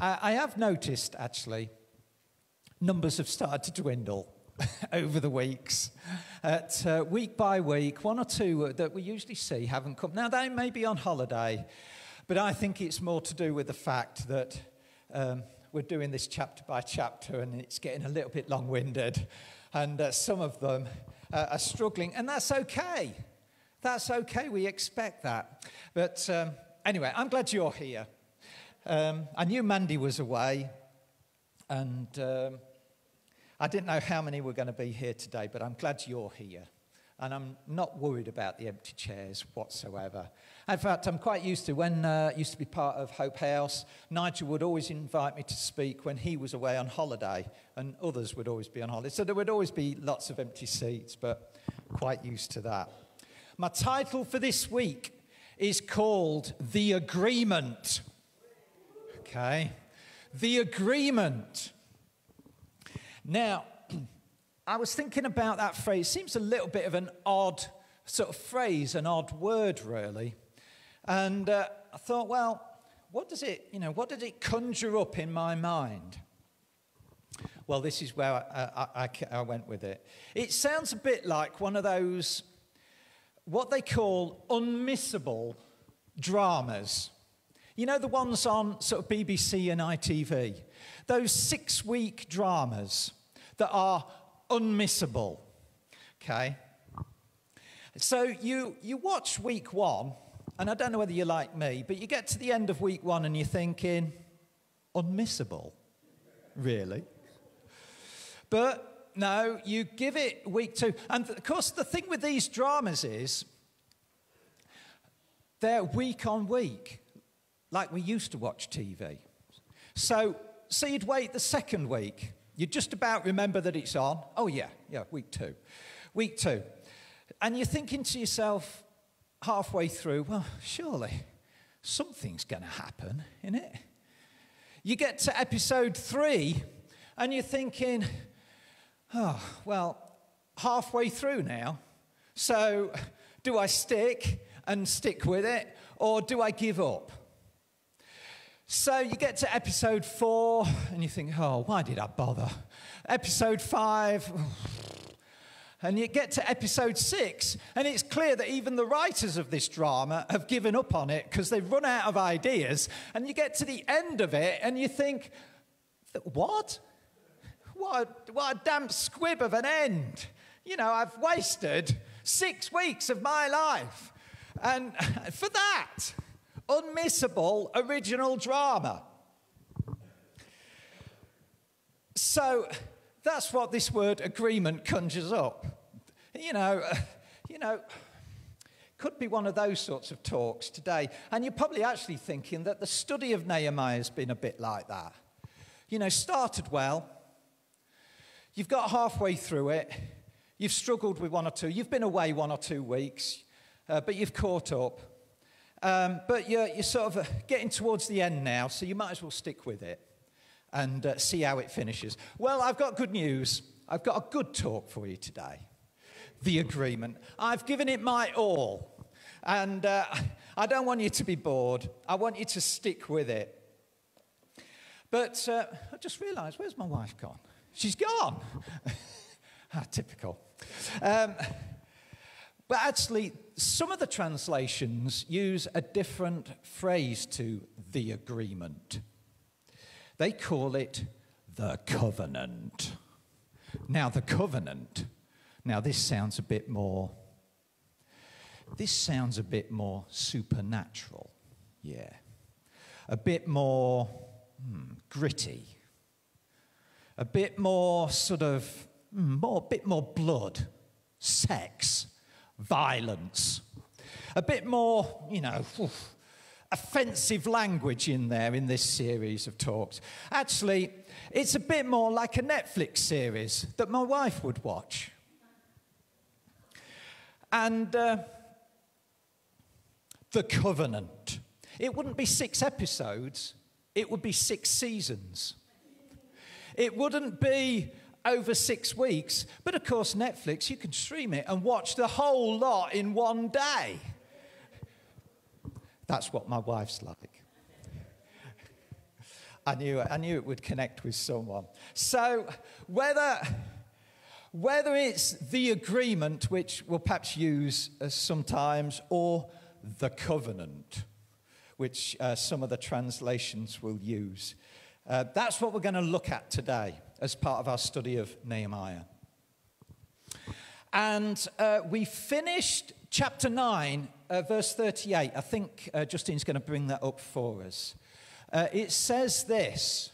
I have noticed, actually, numbers have started to dwindle over the weeks. Week by week, one or two that we usually see haven't come. Now, they may be on holiday, but I think it's more to do with the fact that we're doing this chapter by chapter and it's getting a little bit long-winded, and some of them are struggling, and that's okay. That's okay, we expect that. But anyway, I'm glad you're here. I knew Mandy was away, and I didn't know how many were going to be here today, but I'm glad you're here. And I'm not worried about the empty chairs whatsoever. In fact, I'm quite used to, when I used to be part of Hope House, Nigel would always invite me to speak when he was away on holiday, and others would always be on holiday. So there would always be lots of empty seats, but quite used to that. My title for this week is called The Agreement. Okay, The Agreement. Now, I was thinking about that phrase. It seems a little bit of an odd sort of phrase, an odd word, really. And I thought, well, what did it conjure up in my mind? Well, this is where I went with it. It sounds a bit like one of those, what they call unmissable dramas. You know, the ones on sort of BBC and ITV? Those 6-week dramas that are unmissable, okay? So you watch week 1, and I don't know whether you're like me, but you get to the end of week 1 and you're thinking, unmissable? Really? But no, you give it week 2. And of course, the thing with these dramas is they're week on week, like we used to watch TV. So you'd wait the second week. You just about remember that it's on. Oh, yeah, week 2. Week 2. And you're thinking to yourself halfway through, well, surely something's going to happen, innit? You get to episode 3 and you're thinking, oh, well, halfway through now. So do I stick with it, or do I give up? So you get to episode 4 and you think, oh, why did I bother? Episode 5, and you get to episode 6, and it's clear that even the writers of this drama have given up on it because they've run out of ideas. And you get to the end of it and you think, what? What a damp squib of an end. You know, I've wasted 6 weeks of my life. And for that, unmissable original drama. So that's what this word agreement conjures up. You know, could be one of those sorts of talks today. And you're probably actually thinking that the study of Nehemiah has been a bit like that. You know, started well. You've got halfway through it. You've struggled with 1 or 2. You've been away 1 or 2 weeks, but you've caught up. But you're sort of getting towards the end now, so you might as well stick with it and see how it finishes. Well, I've got good news. I've got a good talk for you today. The agreement. I've given it my all. And I don't want you to be bored. I want you to stick with it. But I just realised, where's my wife gone? She's gone. Typical. But actually, some of the translations use a different phrase to the agreement. They call it the covenant. Now, the covenant. Now, this sounds a bit more supernatural. Yeah. A bit more gritty. A bit more sort of, bit more blood, sex, violence. A bit more, offensive language in there in this series of talks. Actually, it's a bit more like a Netflix series that my wife would watch. And the covenant. It wouldn't be 6 episodes. It would be 6 seasons. It wouldn't be over 6 weeks. But of course, Netflix, you can stream it and watch the whole lot in one day. That's what my wife's like. I knew it would connect with someone. So whether it's the agreement, which we'll perhaps use sometimes, or the covenant, which some of the translations will use. That's what we're going to look at today as part of our study of Nehemiah. And we finished chapter 9, verse 38. I think Justine's going to bring that up for us. It says this: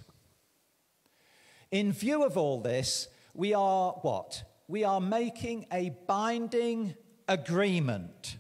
in view of all this, we are what? We are making a binding agreement.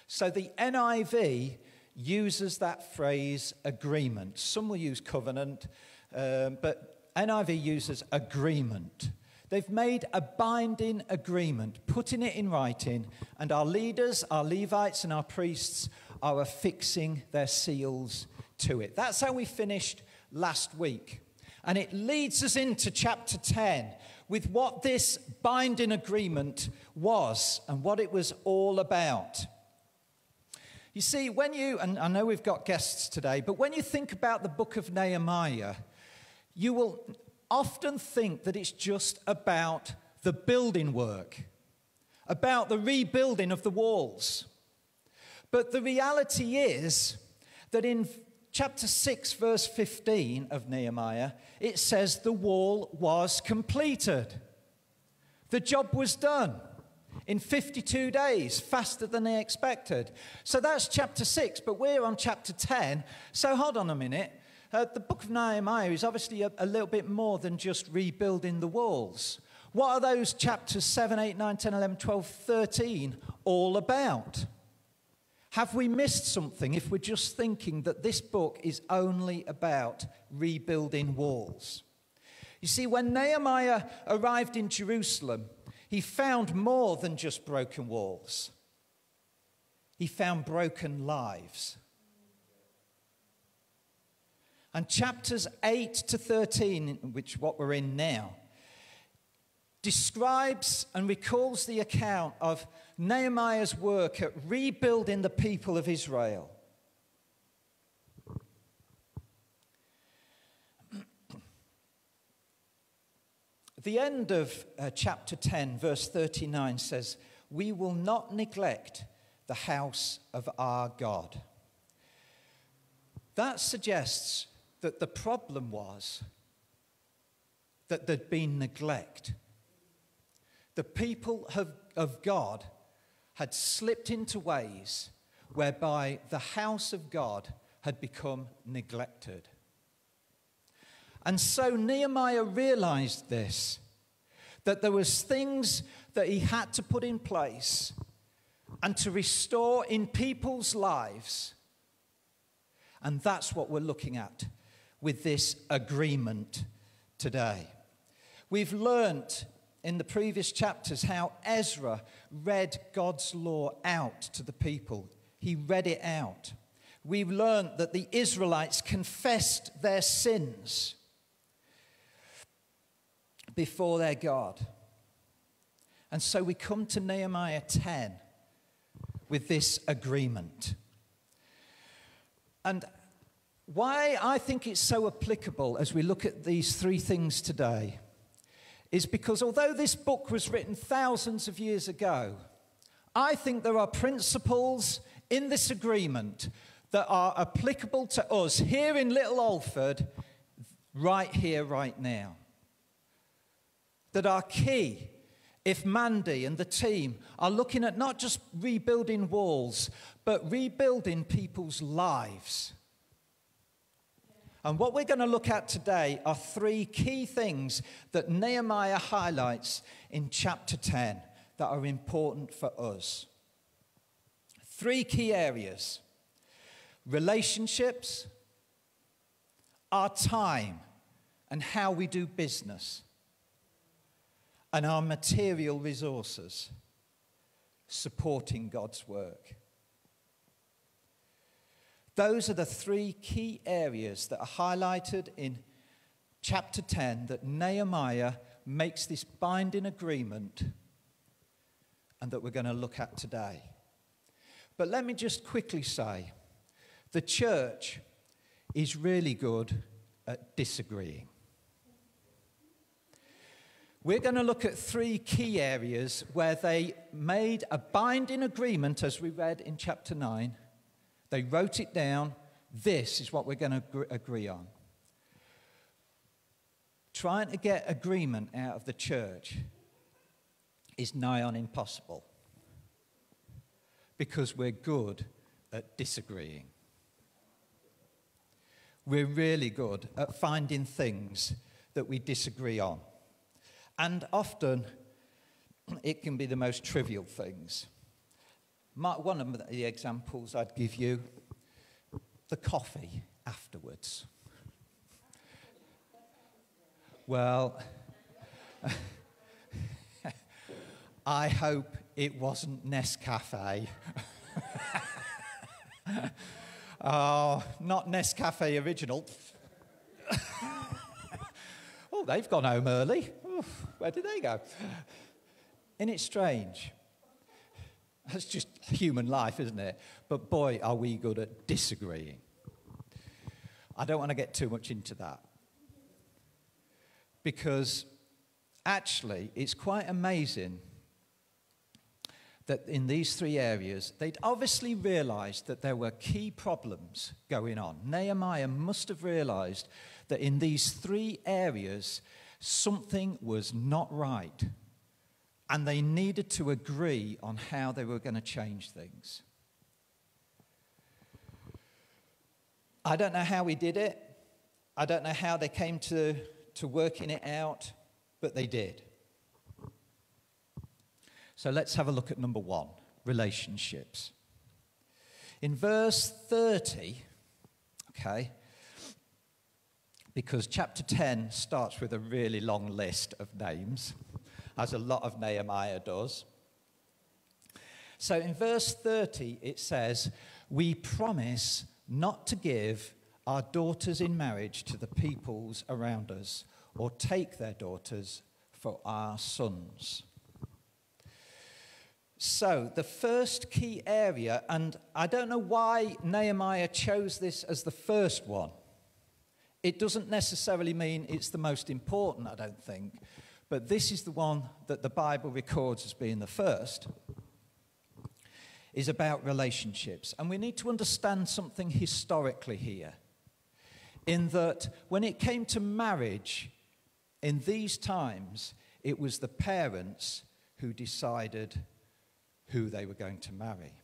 So the NIV uses that phrase agreement. Some will use covenant, but NIV uses agreement. They've made a binding agreement, putting it in writing, and our leaders, our Levites, and our priests are affixing their seals to it. That's how we finished last week. And it leads us into chapter 10 with what this binding agreement was and what it was all about. You see, and I know we've got guests today, but when you think about the book of Nehemiah, you will often think that it's just about the building work, about the rebuilding of the walls. But the reality is that in chapter 6, verse 15 of Nehemiah, it says the wall was completed. The job was done in 52 days, faster than they expected. So that's chapter 6, but we're on chapter 10. So hold on a minute. The book of Nehemiah is obviously a little bit more than just rebuilding the walls. What are those chapters 7, 8, 9, 10, 11, 12, 13 all about? Have we missed something if we're just thinking that this book is only about rebuilding walls? You see, when Nehemiah arrived in Jerusalem, he found more than just broken walls. He found broken lives. And chapters 8 to 13, which what we're in now, describes and recalls the account of Nehemiah's work at rebuilding the people of Israel. The end of chapter 10, verse 39 says, "We will not neglect the house of our God." That suggests that the problem was that there'd been neglect. The people of God had slipped into ways whereby the house of God had become neglected. And so Nehemiah realized this, that there was things that he had to put in place and to restore in people's lives. And that's what we're looking at with this agreement today. We've learnt in the previous chapters how Ezra read God's law out to the people. He read it out. We've learnt that the Israelites confessed their sins before their God. And so we come to Nehemiah 10 with this agreement. And why I think it's so applicable as we look at these three things today is because although this book was written thousands of years ago, I think there are principles in this agreement that are applicable to us here in Little Alford, right here, right now. That are key if Mandy and the team are looking at not just rebuilding walls, but rebuilding people's lives. And what we're going to look at today are three key things that Nehemiah highlights in chapter 10 that are important for us. Three key areas: relationships, our time and how we do business, and our material resources supporting God's work. Those are the three key areas that are highlighted in chapter 10 that Nehemiah makes this binding agreement and that we're going to look at today. But let me just quickly say, the church is really good at disagreeing. We're going to look at 3 key areas where they made a binding agreement, as we read in chapter 9. They wrote it down. This is what we're going to agree on. Trying to get agreement out of the church is nigh on impossible because we're good at disagreeing. We're really good at finding things that we disagree on. And often, it can be the most trivial things. One of the examples I'd give you, the coffee afterwards. Well, I hope it wasn't Nescafe. Oh, not Nescafe original. Oh, they've gone home early. Oof, where did they go? Isn't it strange? That's just human life, isn't it? But boy, are we good at disagreeing. I don't want to get too much into that. Because actually, it's quite amazing that in these 3 areas, they'd obviously realized that there were key problems going on. Nehemiah must have realized that in these 3 areas, something was not right. And they needed to agree on how they were going to change things. I don't know how he did it. I don't know how they came to working it out, but they did. So let's have a look at number 1, relationships. In verse 30, okay, because chapter 10 starts with a really long list of names, as a lot of Nehemiah does. So in verse 30, it says, "We promise not to give our daughters in marriage to the peoples around us, or take their daughters for our sons." So the first key area, and I don't know why Nehemiah chose this as the first one. It doesn't necessarily mean it's the most important, I don't think. But this is the one that the Bible records as being the first, is about relationships. And we need to understand something historically here, in that when it came to marriage, in these times, it was the parents who decided who they were going to marry.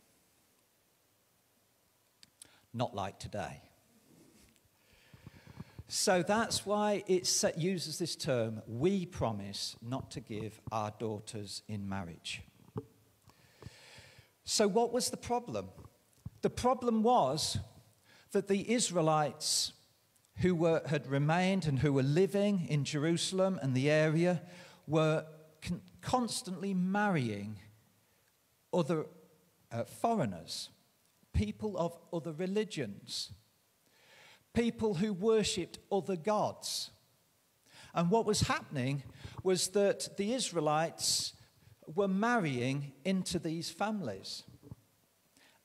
Not like today. So that's why it uses this term, "We promise not to give our daughters in marriage." So what was the problem? The problem was that the Israelites who had remained and who were living in Jerusalem and the area were constantly marrying other foreigners, people of other religions, people who worshipped other gods. And what was happening was that the Israelites were marrying into these families.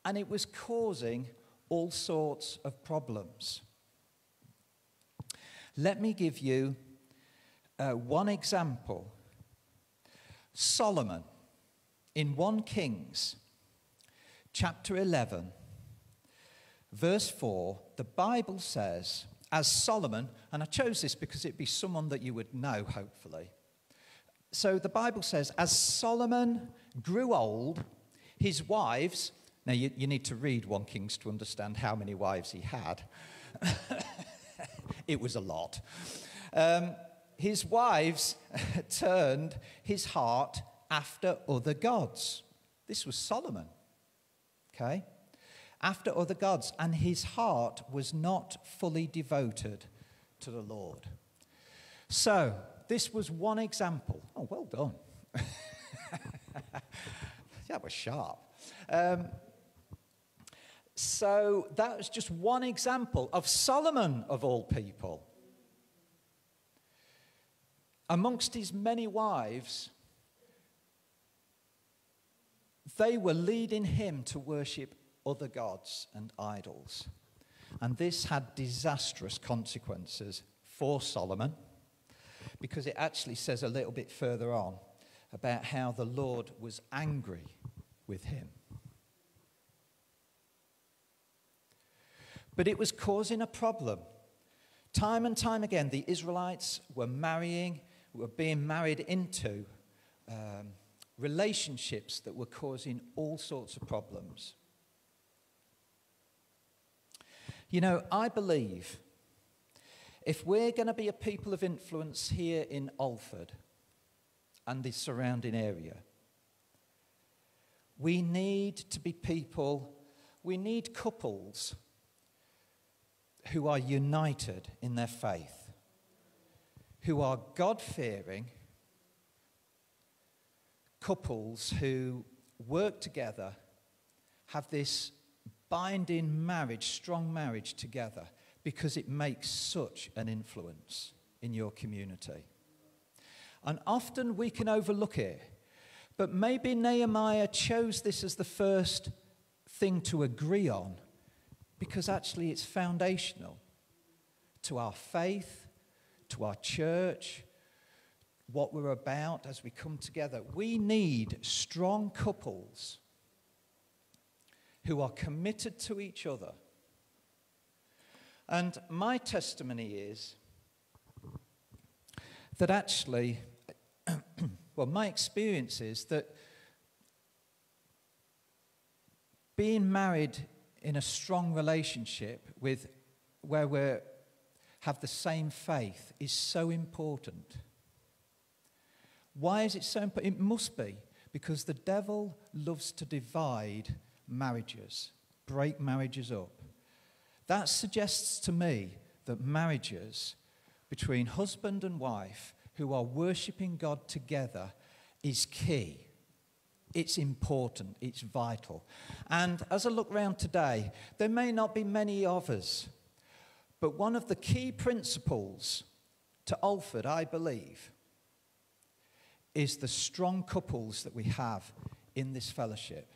And it was causing all sorts of problems. Let me give you one example. Solomon, in 1 Kings, chapter 11, verse 4, the Bible says, as Solomon, and I chose this because it'd be someone that you would know, hopefully. So the Bible says, as Solomon grew old, his wives, now you need to read 1 Kings to understand how many wives he had. It was a lot. His wives turned his heart after other gods. This was Solomon, okay? After other gods, and his heart was not fully devoted to the Lord. So, this was one example. Oh, well done. That was sharp. So, that was just one example of Solomon, of all people. Amongst his many wives, they were leading him to worship other gods and idols. And this had disastrous consequences for Solomon, because it actually says a little bit further on about how the Lord was angry with him. But it was causing a problem. Time and time again, the Israelites were being married into relationships that were causing all sorts of problems. You know, I believe if we're going to be a people of influence here in Alford and the surrounding area, we need to be people, we need couples who are united in their faith, who are God-fearing, couples who work together, have this binding marriage, strong marriage together, because it makes such an influence in your community. And often we can overlook it, but maybe Nehemiah chose this as the first thing to agree on, because actually it's foundational to our faith, to our church, what we're about as we come together. We need strong couples who are committed to each other. And my testimony is that actually, well, my experience is that being married in a strong relationship with where we have the same faith is so important. Why is it so important? It must be because the devil loves to divide marriages, break marriages up. That suggests to me that marriages between husband and wife who are worshipping God together is key. It's important, it's vital. And as I look around today, there may not be many of us, but one of the key principles to Alford, I believe, is the strong couples that we have in this fellowship.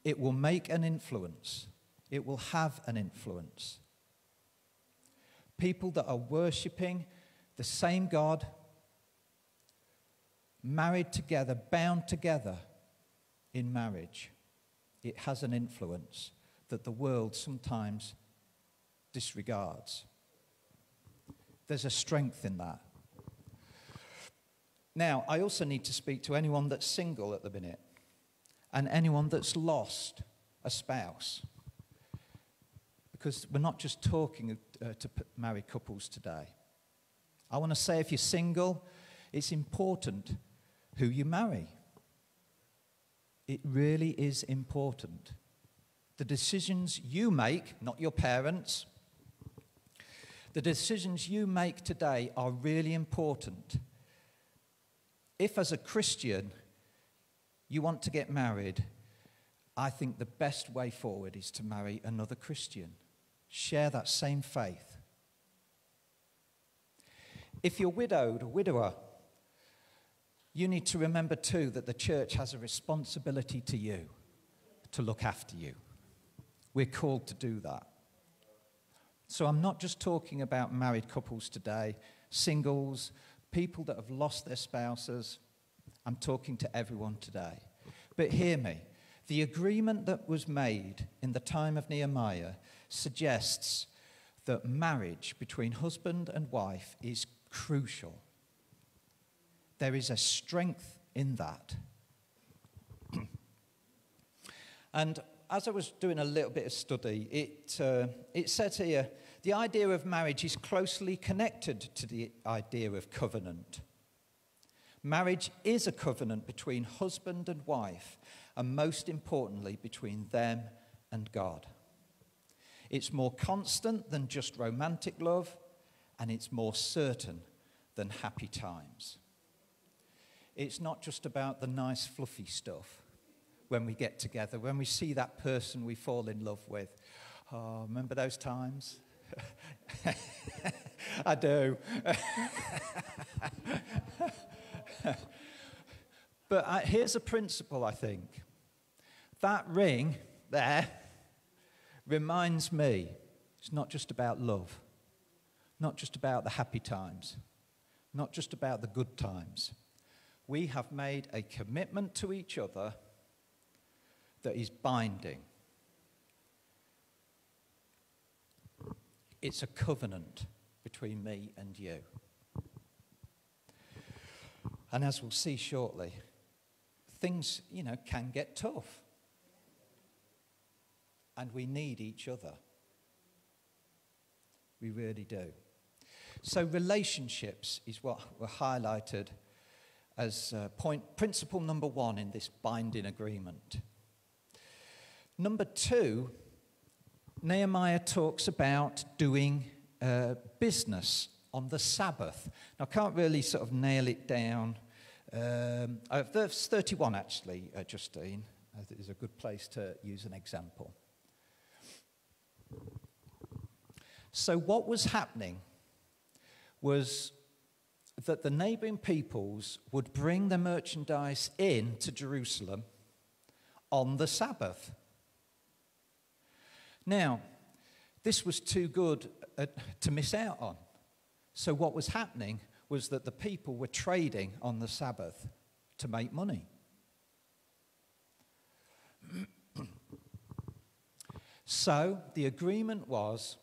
It will make an influence. It will have an influence. People that are worshipping the same God, married together, bound together in marriage, it has an influence that the world sometimes disregards. There's a strength in that. Now, I also need to speak to anyone that's single at the minute and anyone that's lost a spouse, because we're not just talking to married couples today. I want to say, if you're single, it's important who you marry. It really is important. The decisions you make, not your parents, the decisions you make today are really important. If, as a Christian, you want to get married, I think the best way forward is to marry another Christian. Share that same faith. If you're widowed or widower, you need to remember too that the church has a responsibility to you to look after you. We're called to do that. So I'm not just talking about married couples today, singles, people that have lost their spouses. I'm talking to everyone today. But hear me. The agreement that was made in the time of Nehemiah suggests that marriage between husband and wife is crucial. There is a strength in that. And as I was doing a little bit of study, it says here, the idea of marriage is closely connected to the idea of covenant. Marriage is a covenant between husband and wife, and most importantly, between them and God. It's more constant than just romantic love, and it's more certain than happy times. It's not just about the nice fluffy stuff when we get together, when we see that person we fall in love with. Oh, remember those times? I do. But here's a principle, I think. That ring there reminds me It's not just about love, not just about the happy times, not just about the good times. We have made a commitment to each other that is binding. It's a covenant between me and you. And as we'll see shortly, things, can get tough. And we need each other. We really do. So relationships is what were highlighted as principle number 1 in this binding agreement. Number 2, Nehemiah talks about doing business on the Sabbath. Now, I can't really sort of nail it down. Verse 31, actually, Justine, is a good place to use an example. So what was happening was that the neighbouring peoples would bring the merchandise in to Jerusalem on the Sabbath. Now, this was too good to miss out on. So what was happening was that the people were trading on the Sabbath to make money. So the agreement was,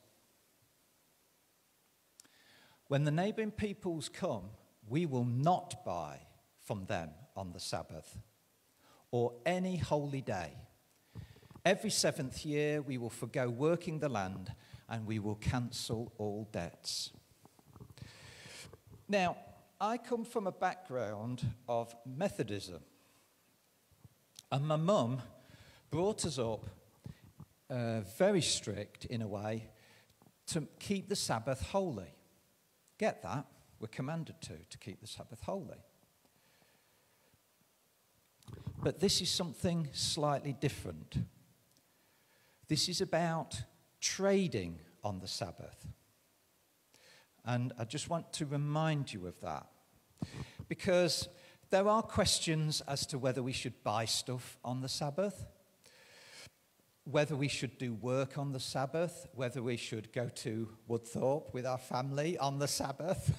when the neighbouring peoples come, we will not buy from them on the Sabbath or any holy day. Every 7th year we will forgo working the land and we will cancel all debts. Now, I come from a background of Methodism. And my mum brought us up very strict, in a way, to keep the Sabbath holy. Get that? We're commanded to keep the Sabbath holy. But this is something slightly different. This is about trading on the Sabbath. And I just want to remind you of that. Because there are questions as to whether we should buy stuff on the Sabbath, whether we should do work on the Sabbath, whether we should go to Woodthorpe with our family on the Sabbath.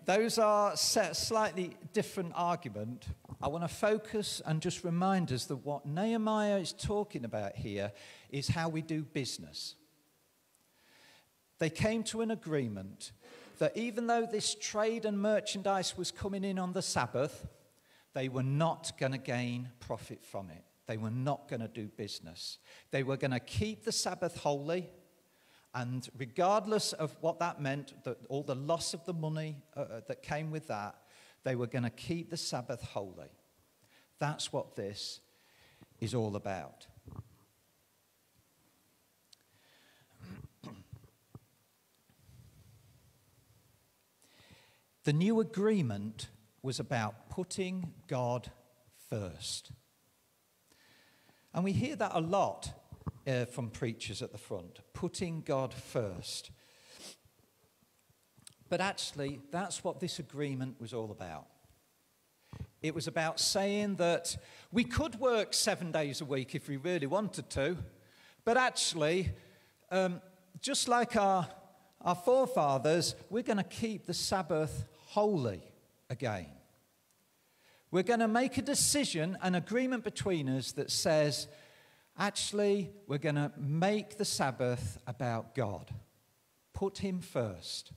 Those are slightly different argument. I want to focus and just remind us that what Nehemiah is talking about here is how we do business. They came to an agreement that even though this trade and merchandise was coming in on the Sabbath, they were not going to gain profit from it. They were not going to do business. They were going to keep the Sabbath holy, and regardless of what that meant, all the loss of the money that came with that, they were going to keep the Sabbath holy. That's what this is all about. The new agreement was about putting God first. And we hear that a lot from preachers at the front, putting God first. But actually, that's what this agreement was all about. It was about saying that we could work 7 days a week if we really wanted to, but actually, just like our forefathers, we're going to keep the Sabbath holy again. We're going to make a decision, an agreement between us that says, actually, we're going to make the Sabbath about God. Put him first.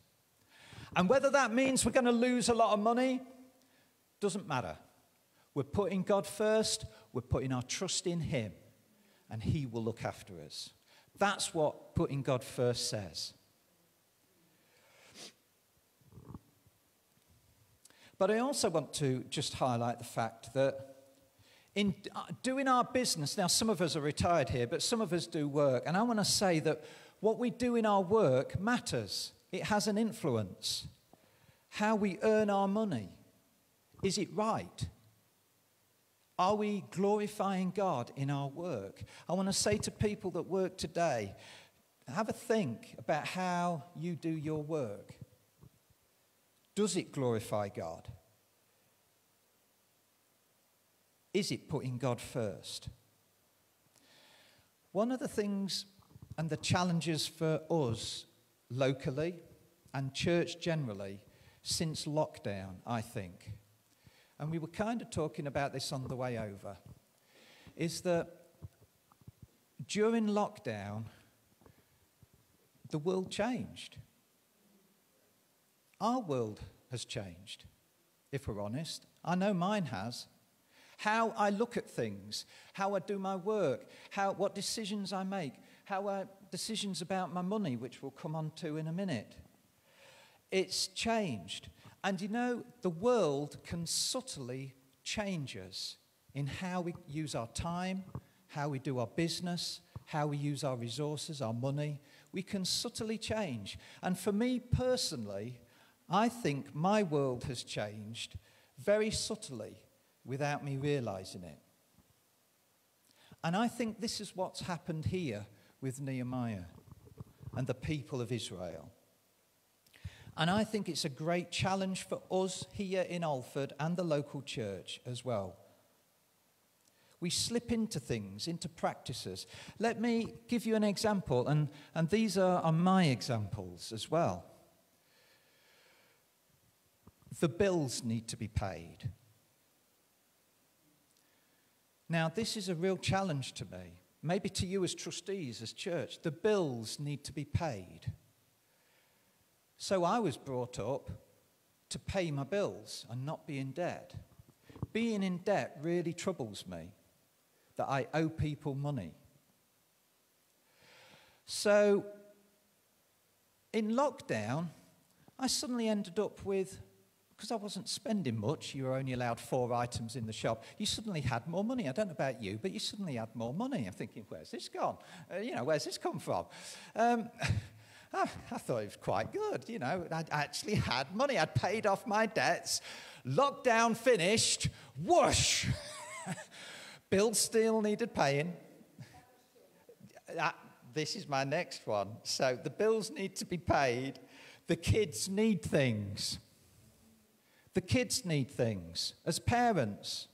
And whether that means we're going to lose a lot of money, doesn't matter. We're putting God first. We're putting our trust in him, and he will look after us. That's what putting God first says. But I also want to just highlight the fact that in doing our business, now some of us are retired here, but some of us do work, and I want to say that what we do in our work matters. It has an influence. How we earn our money. Is it right? Are we glorifying God in our work? I want to say to people that work today, have a think about how you do your work. Does it glorify God? Is it putting God first? One of the things and the challenges for us locally and church generally since lockdown, I think, and we were kind of talking about this on the way over, is that during lockdown, the world changed. Our world has changed, if we're honest. I know mine has. How I look at things, how I do my work, what decisions I make, decisions about my money, which we'll come on to in a minute. It's changed. And you know, the world can subtly change us in how we use our time, how we do our business, how we use our resources, our money. We can subtly change. And for me personally, I think my world has changed very subtly without me realizing it. And I think this is what's happened here with Nehemiah and the people of Israel. And I think it's a great challenge for us here in Alford and the local church as well. We slip into things, into practices. Let me give you an example, and these are my examples as well. The bills need to be paid. Now, this is a real challenge to me, maybe to you as trustees, as church. The bills need to be paid. So I was brought up to pay my bills and not be in debt. Being in debt really troubles me, that I owe people money. So in lockdown, I suddenly ended up with, because I wasn't spending much, you were only allowed 4 items in the shop, you suddenly had more money. I don't know about you, but you suddenly had more money. I'm thinking, where's this gone? Where's this come from? I thought it was quite good. I'd actually had money. I'd paid off my debts. Lockdown finished. Whoosh! Bills still needed paying. This is my next one. So the bills need to be paid. The kids need things. The kids need things. As parents,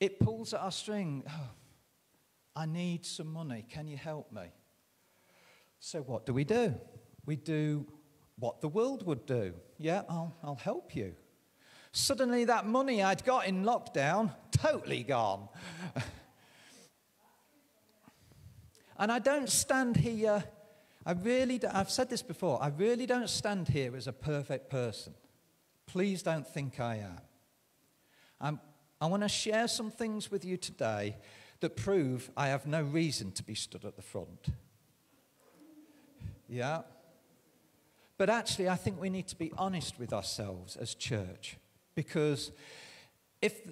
it pulls at our string. Oh, I need some money. Can you help me? So what do? We do what the world would do. Yeah, I'll help you. Suddenly that money I'd got in lockdown, totally gone. And I don't stand here, I've said this before, I really don't stand here as a perfect person. Please don't think I am. I want to share some things with you today that prove I have no reason to be stood at the front. Yeah? But actually, I think we need to be honest with ourselves as church. Because if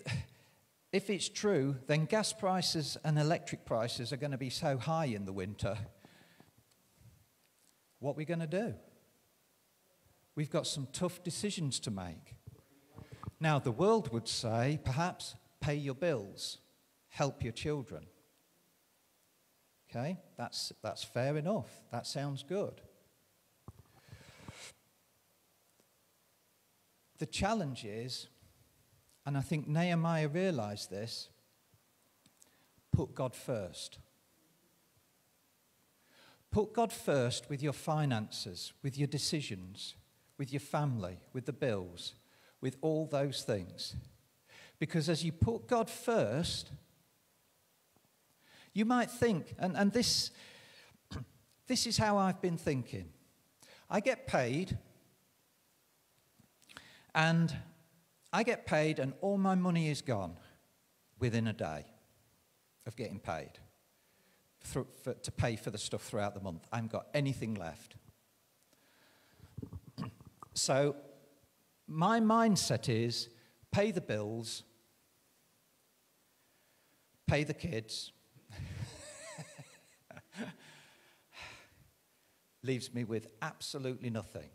it's true, then gas prices and electric prices are going to be so high in the winter. What are we going to do? We've got some tough decisions to make. Now, the world would say, perhaps, pay your bills, help your children. Okay, that's fair enough. That sounds good. The challenge is, and I think Nehemiah realized this, put God first. Put God first with your finances, with your decisions, with your family, with the bills, with all those things. Because as you put God first, you might think, and this is how I've been thinking. I get paid, and all my money is gone within a day of getting paid to pay for the stuff throughout the month. I haven't got anything left. So my mindset is pay the bills, pay the kids, leaves me with absolutely nothing.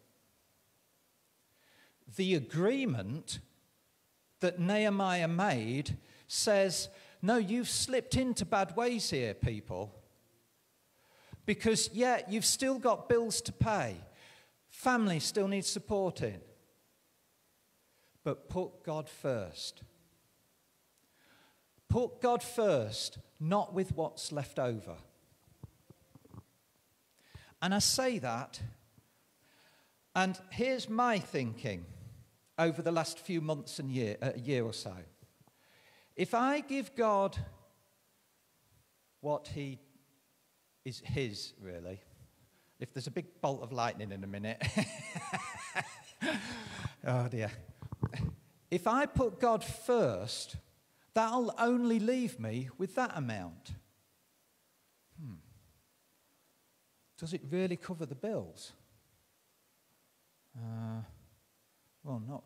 The agreement that Nehemiah made says, no, you've slipped into bad ways here, people. Because, yeah, you've still got bills to pay. Family still needs supporting. But put God first. Put God first, not with what's left over. And I say that, and here's my thinking over the last few months and a year or so. If I give God what he is his, really, if there's a big bolt of lightning in a minute, oh dear. If I put God first, that'll only leave me with that amount. Does it really cover the bills? Well,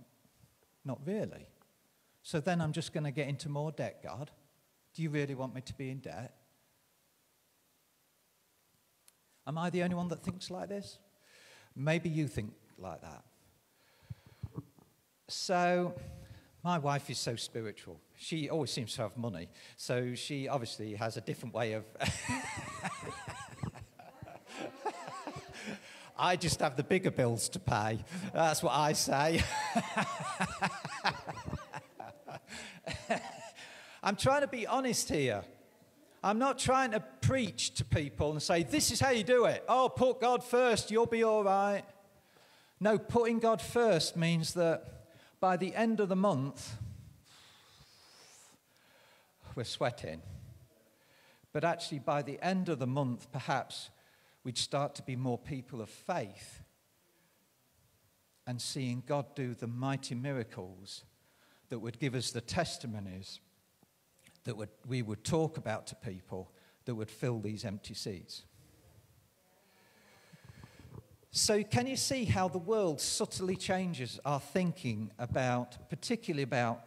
not really. So then I'm just going to get into more debt, God. Do you really want me to be in debt? Am I the only one that thinks like this? Maybe you think like that. So, my wife is so spiritual. She always seems to have money. So she obviously has a different way of... I just have the bigger bills to pay. That's what I say. I'm trying to be honest here. I'm not trying to preach to people and say, this is how you do it. Oh, put God first, you'll be all right. No, putting God first means that by the end of the month, we're sweating. But actually, by the end of the month, perhaps we'd start to be more people of faith and seeing God do the mighty miracles that would give us the testimonies that we would talk about to people that would fill these empty seats. So can you see how the world subtly changes our thinking about, particularly about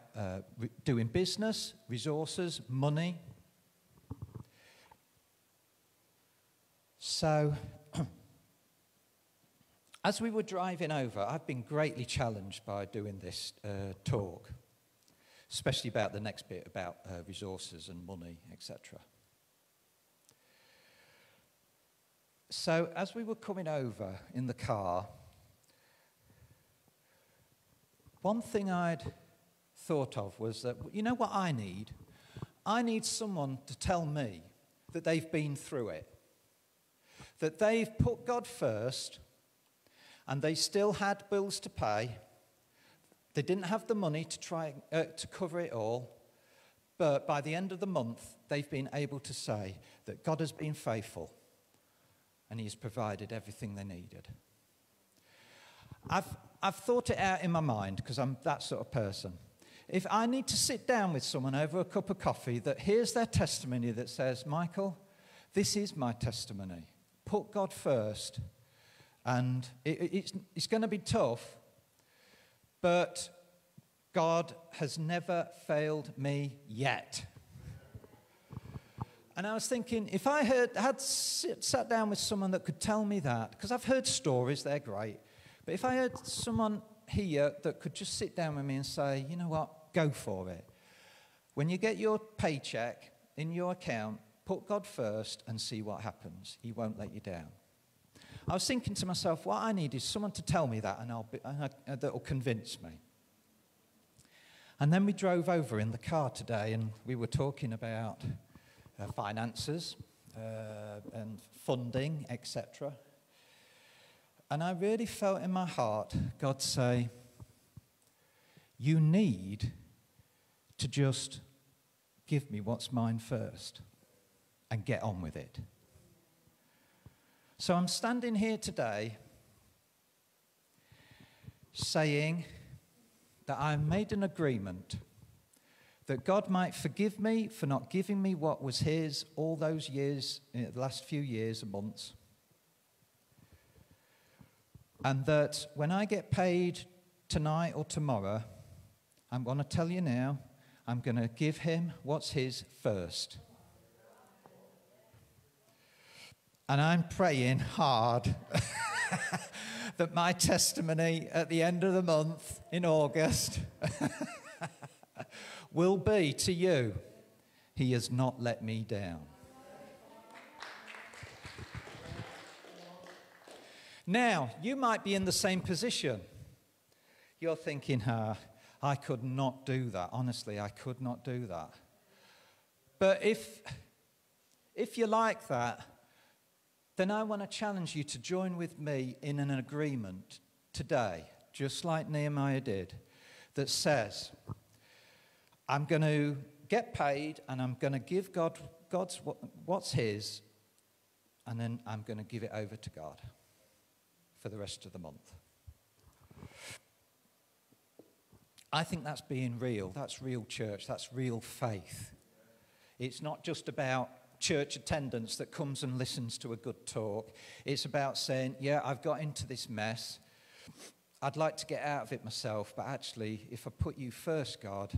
doing business, resources, money? So, as we were driving over, I've been greatly challenged by doing this talk, especially about the next bit about resources and money, etc. So, as we were coming over in the car, one thing I'd thought of was that, you know what I need? I need someone to tell me that they've been through it. That they've put God first, and they still had bills to pay. They didn't have the money to try to cover it all, but by the end of the month, they've been able to say that God has been faithful, and He's provided everything they needed. I've thought it out in my mind because I'm that sort of person. If I need to sit down with someone over a cup of coffee that hears their testimony that says, Michael, this is my testimony. Put God first, and it's going to be tough, but God has never failed me yet. And I was thinking, if I had sat down with someone that could tell me that, because I've heard stories, they're great, but if I had someone here that could just sit down with me and say, you know what, go for it. When you get your paycheck in your account, put God first and see what happens. He won't let you down. I was thinking to myself, what I need is someone to tell me that, and that'll convince me. And then we drove over in the car today, and we were talking about finances and funding, etc. And I really felt in my heart God say, you need to just give me what's mine first and get on with it. So I'm standing here today saying that I made an agreement that God might forgive me for not giving me what was His all those years, the last few years and months. And that when I get paid tonight or tomorrow, I'm going to tell you now, I'm going to give Him what's His first. And I'm praying hard that my testimony at the end of the month in August will be to you, He has not let me down. Now, you might be in the same position. You're thinking, I could not do that. Honestly, I could not do that. But if you're like that, then I want to challenge you to join with me in an agreement today, just like Nehemiah did, that says, I'm going to get paid and I'm going to give God's what's his, and then I'm going to give it over to God for the rest of the month. I think that's being real. That's real church. That's real faith. It's not just about church attendance that comes and listens to a good talk. It's about saying, yeah, I've got into this mess. I'd like to get out of it myself, but actually, if I put you first, God,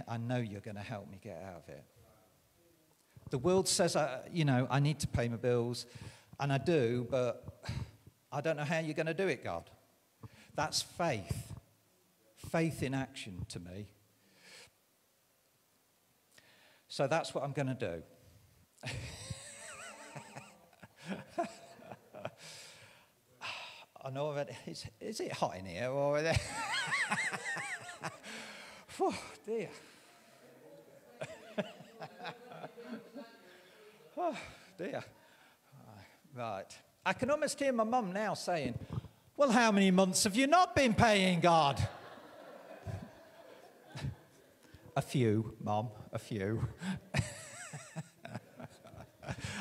I know you're going to help me get out of it. The world says, I need to pay my bills, and I do, but I don't know how you're going to do it, God. That's faith. Faith in action to me. So that's what I'm going to do. I know already. Is it hot in here? Or oh, dear. Oh, dear. Right. I can almost hear my mum now saying, well, how many months have you not been paying God? A few, Mum, a few.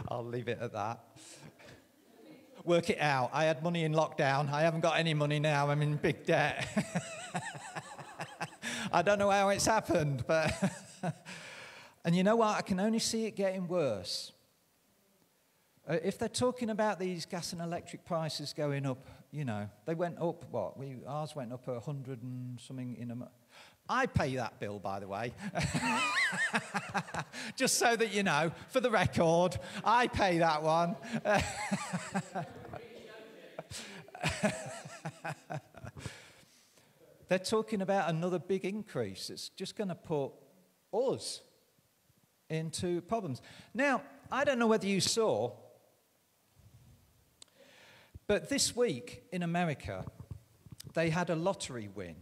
I'll leave it at that. Work it out. I had money in lockdown. I haven't got any money now. I'm in big debt. I don't know how it's happened, but... And you know what? I can only see it getting worse. If they're talking about these gas and electric prices going up, they went up, ours went up 100 and something in a month. I pay that bill, by the way. Just so that you know, for the record, I pay that one. They're talking about another big increase. It's just going to put us into problems. Now, I don't know whether you saw, but this week in America, they had a lottery win.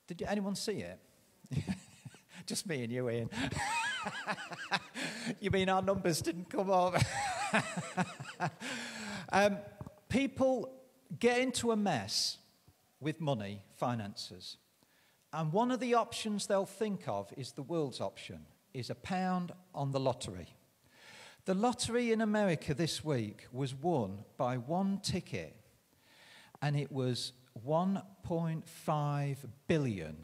Did anyone see it? Just me and you, Ian. You mean our numbers didn't come up? People get into a mess with money, finances. And one of the options they'll think of is the world's option, is £1 on the lottery. The lottery in America this week was won by one ticket, and it was $1.5 billion.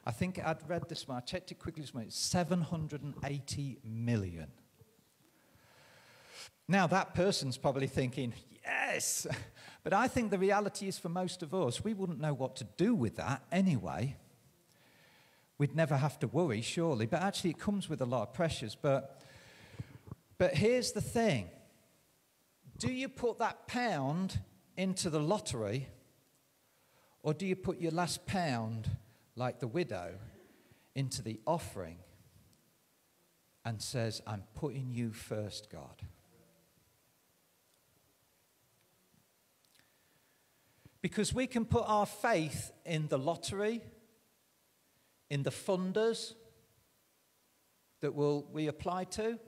I think I'd read this one. I checked it quickly this morning. It's 780 million. Now, that person's probably thinking, yes. But I think the reality is for most of us, we wouldn't know what to do with that anyway. We'd never have to worry, surely. But actually, it comes with a lot of pressures. But here's the thing. Do you put that £1 into the lottery, or do you put your last £1, like the widow, into the offering and says, I'm putting you first, God? Because we can put our faith in the lottery, in the funders that we apply to.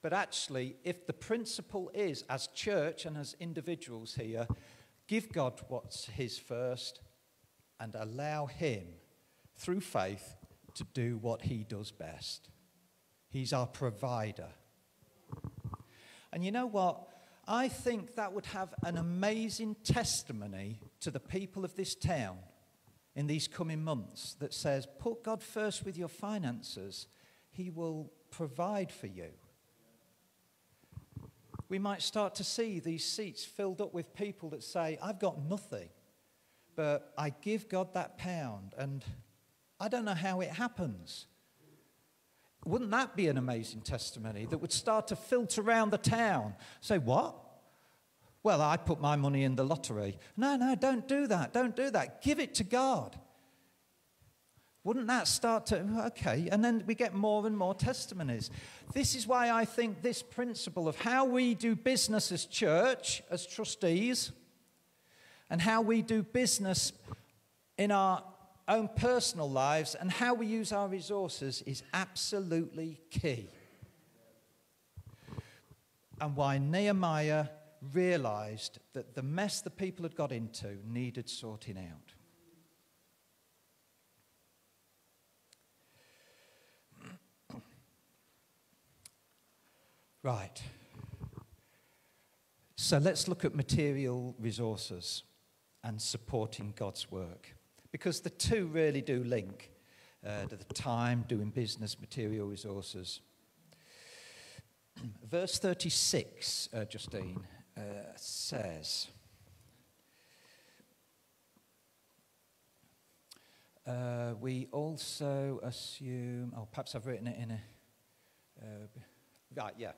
But actually, if the principle is, as church and as individuals here, give God what's his first and allow him, through faith, to do what he does best. He's our provider. And you know what? I think that would have an amazing testimony to the people of this town in these coming months that says, put God first with your finances, he will provide for you. We might start to see these seats filled up with people that say, I've got nothing, but I give God that £1, and I don't know how it happens. Wouldn't that be an amazing testimony that would start to filter around the town? Say, what? Well, I put my money in the lottery. No, don't do that. Don't do that. Give it to God. Wouldn't that start to, okay, and then we get more and more testimonies. This is why I think this principle of how we do business as church, as trustees, and how we do business in our own personal lives and how we use our resources is absolutely key. and why Nehemiah realized that the mess the people had got into needed sorting out. Right. So let's look at material resources and supporting God's work, because the two really do link. To the time, doing business, material resources. Verse 36, Justine, says, we also assume, perhaps I've written it in a, right, yeah,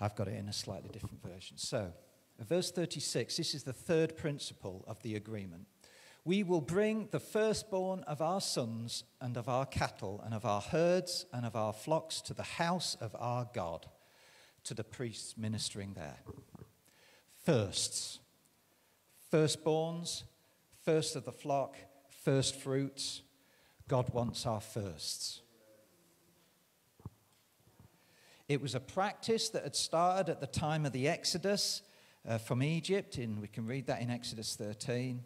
I've got it in a slightly different version. So, verse 36, this is the third principle of the agreement. We will bring the firstborn of our sons and of our cattle and of our herds and of our flocks to the house of our God, to the priests ministering there. Firsts, firstborns, first of the flock, first fruits. God wants our firsts. It was a practice that had started at the time of the Exodus from Egypt, we can read that in Exodus 13.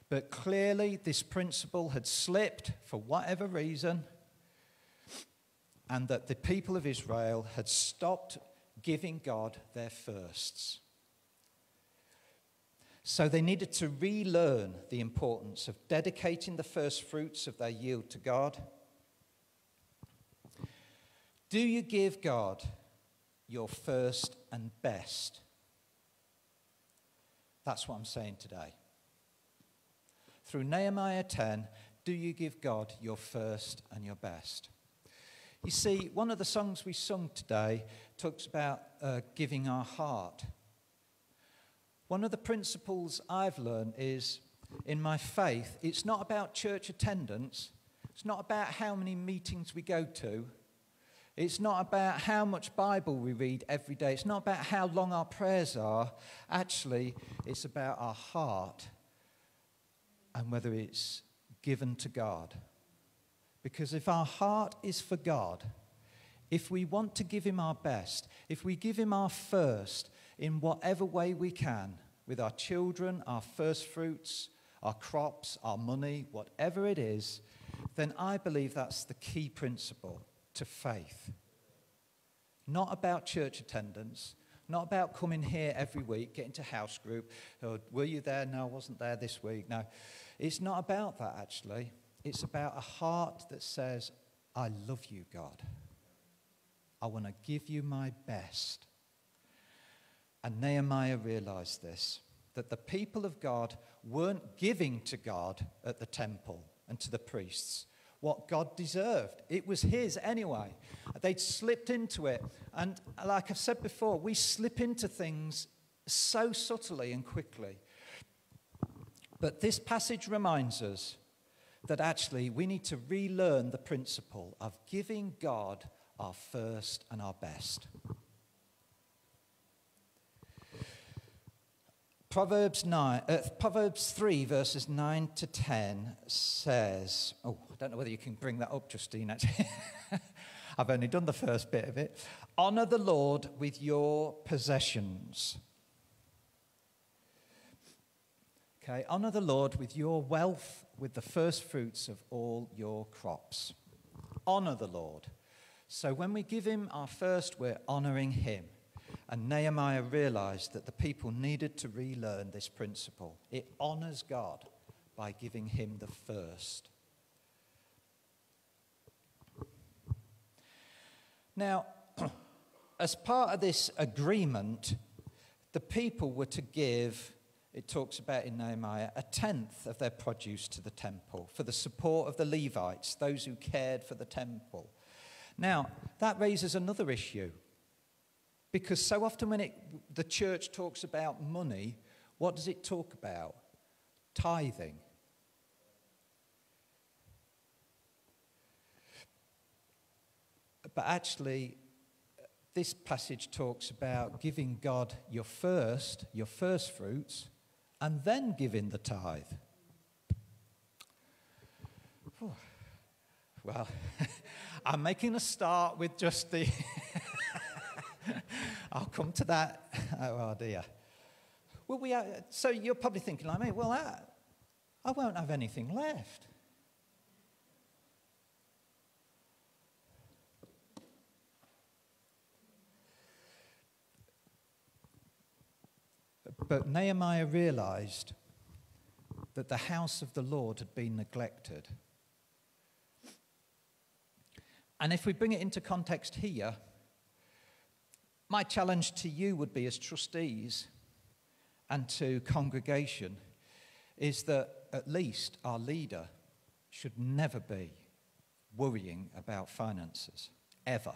But clearly this principle had slipped for whatever reason, and that the people of Israel had stopped giving God their firsts. So they needed to relearn the importance of dedicating the first fruits of their yield to God. Do you give God your first and best? That's what I'm saying today. Through Nehemiah 10, do you give God your first and your best? You see, one of the songs we sung today talks about giving our heart. One of the principles I've learned is, in my faith, it's not about church attendance. It's not about how many meetings we go to. It's not about how much Bible we read every day. It's not about how long our prayers are. Actually, it's about our heart and whether it's given to God. Because if our heart is for God, if we want to give him our best, if we give him our first in whatever way we can, with our children, our first fruits, our crops, our money, whatever it is, then I believe that's the key principle to faith. Not about church attendance, not about coming here every week, getting to house group. Or, were you there? No, I wasn't there this week. No, it's not about that, actually. It's about a heart that says, I love you, God. I want to give you my best. And Nehemiah realized this, that the people of God weren't giving to God at the temple and to the priests what God deserved. It was his anyway. They'd slipped into it. And like I've said before, we slip into things so subtly and quickly. But this passage reminds us that actually we need to relearn the principle of giving God our first and our best. Proverbs 3, verses 9 to 10 says, I don't know whether you can bring that up, Justine, actually. I've only done the first bit of it. Honor the Lord with your possessions. Okay, honor the Lord with your wealth, with the first fruits of all your crops. Honor the Lord. So when we give him our first, we're honoring him. And Nehemiah realized that the people needed to relearn this principle. It honors God by giving him the first. Now, as part of this agreement, the people were to give, it talks about in Nehemiah, 1/10 of their produce to the temple for the support of the Levites, those who cared for the temple. Now, that raises another issue. Because so often when the church talks about money, what does it talk about? Tithing. But actually, this passage talks about giving God your first fruits, and then giving the tithe. Well, I'm making a start with just the... I'll come to that. Oh dear. Well, so you're probably thinking like me, well, I won't have anything left. But Nehemiah realized that the house of the Lord had been neglected. And if we bring it into context here, my challenge to you would be as trustees and to congregation is that at least our leader should never be worrying about finances, ever.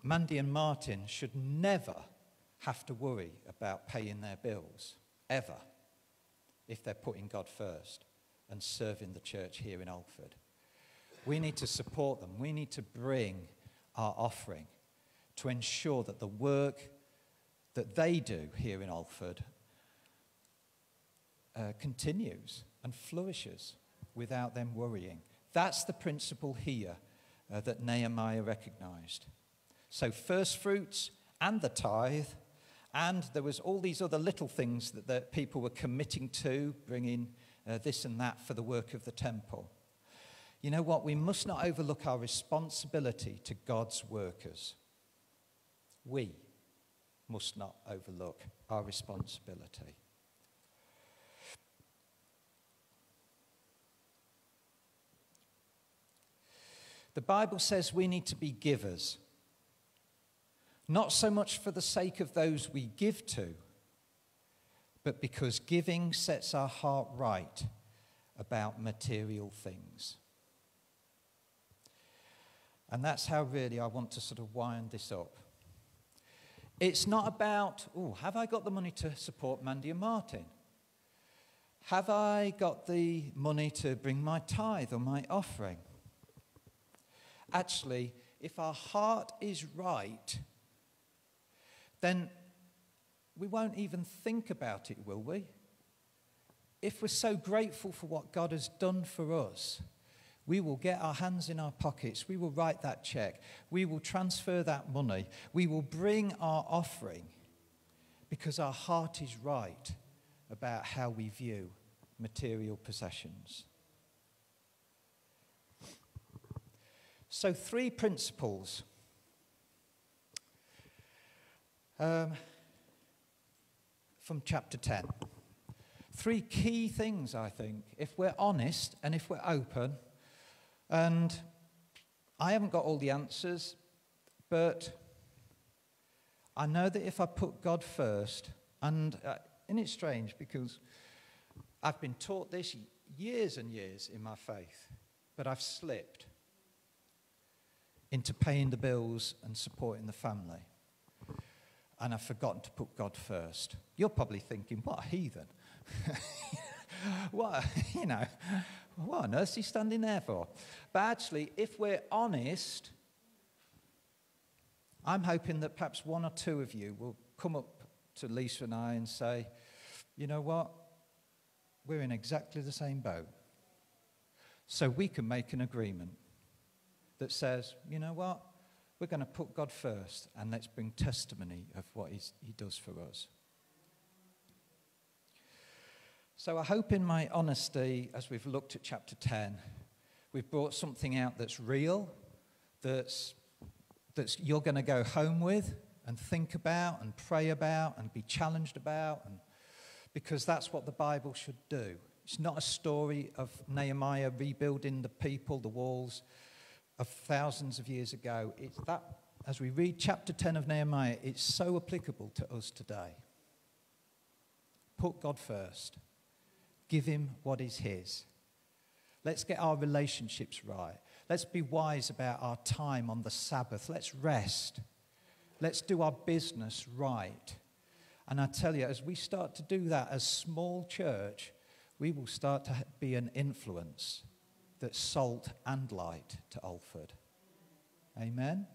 Mandy and Martin should never have to worry about paying their bills, ever, if they're putting God first and serving the church here in Alford. We need to support them. We need to bring our offering to ensure that the work that they do here in Alford continues and flourishes without them worrying. That's the principle here that Nehemiah recognized. So first fruits and the tithe, and there was all these other little things that people were committing to, bringing this and that for the work of the temple. You know what? We must not overlook our responsibility to God's workers. We must not overlook our responsibility. The Bible says we need to be givers. Not so much for the sake of those we give to, but because giving sets our heart right about material things. And that's how really I want to sort of wind this up. It's not about, have I got the money to support Mandy and Martin? Have I got the money to bring my tithe or my offering? Actually, if our heart is right, then we won't even think about it, will we? If we're so grateful for what God has done for us, we will get our hands in our pockets. We will write that check. We will transfer that money. We will bring our offering because our heart is right about how we view material possessions. So 3 principles. From chapter 10. 3 key things, I think, if we're honest and if we're open. And I haven't got all the answers, but I know that if I put God first, and it's strange because I've been taught this years and years in my faith, but I've slipped into paying the bills and supporting the family. And I've forgotten to put God first. You're probably thinking, what a heathen. What on earth is he standing there for? But actually, if we're honest, I'm hoping that perhaps 1 or 2 of you will come up to Lisa and I and say, you know what? We're in exactly the same boat. So we can make an agreement that says, you know what? We're going to put God first, and let's bring testimony of what he does for us. So I hope in my honesty, as we've looked at chapter 10, we've brought something out that's real, that's you're going to go home with and think about and pray about and be challenged about, and because that's what the Bible should do. It's not a story of Nehemiah rebuilding the people, the walls of thousands of years ago. It's that, as we read chapter 10 of Nehemiah, it's so applicable to us today. Put God first. Give him what is his. Let's get our relationships right. Let's be wise about our time on the Sabbath. Let's rest. Let's do our business right. And I tell you, as we start to do that as small church, we will start to be an influence that's salt and light to Alford. Amen?